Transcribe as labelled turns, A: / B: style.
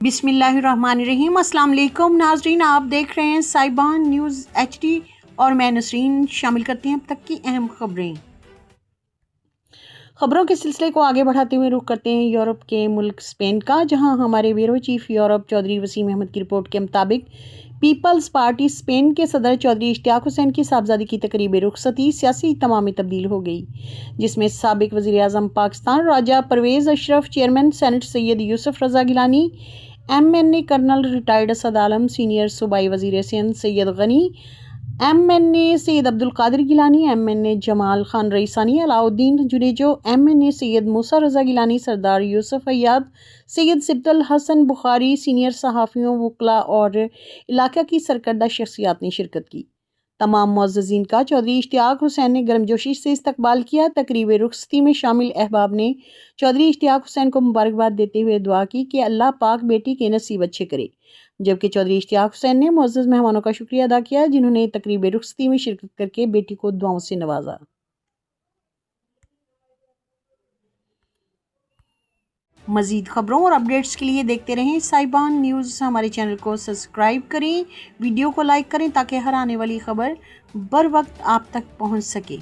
A: बिस्मिल्लाहिर्रहमानिर्रहीम। अस्सलाम वालेकुम नाजरीन, आप देख रहे हैं साइबान न्यूज़ HD और मैं नसरीन। शामिल करते हैं अब तक की अहम खबरों के सिलसिले को आगे बढ़ाते हुए रुख करते हैं यूरोप के मुल्क स्पेन का, जहां हमारे bureau chief Europe Chaudhary Wasim Ahmad की रिपोर्ट के मुताबिक पीपल्स पार्टी स्पेन के सदर चौधरी इश्तियाक हुसैन की साहबजादी की तकरीब रुखसती सियासी तमाम में तब्दील हो गई, जिसमें साबिक वज़ीर आज़म Pakistan Raja Pervez Ashraf, chairman senate Syed Yousuf Raza Gilani, MNA colonel retired Asad Alam, senior सूबाई वज़ीर Sindh Syed Ghani, MNA Syed Abdul Qadir Gilani, MNA Jamal Khan Raisani, Alauddin Junejo, MNA Syed Musa Raza Gilani, Sardar Yousuf Ayyad, Syed Sibtul Hasan Bukhari, senior सहाफ़ियों, वकला और इलाका की सरकर्दा शख्सियात ने शिरकत की। तमाम मुअज़्ज़ज़ीन का चौधरी इश्तियाक हुसैन ने गर्मजोशी से इस्तकबाल किया। तकरीब रुखसती में शामिल अहबाब ने चौधरी इश्तियाक हुसैन को मुबारकबाद देते हुए दुआ की कि अल्लाह पाक बेटी के नसीब अच्छे करे, जबकि चौधरी इश्तियाक हुसैन ने मुअज़्ज़ज़ मेहमानों का शुक्रिया अदा किया, जिन्होंने तकरीब रुखसती में शिरकत करके बेटी को दुआओं से नवाजा। मज़ीद ख़बरों और अपडेट्स के लिए देखते रहें साइबान न्यूज़। हमारे चैनल को सब्सक्राइब करें, वीडियो को लाइक करें ताकि हर आने वाली ख़बर बर वक्त आप तक पहुँच सके।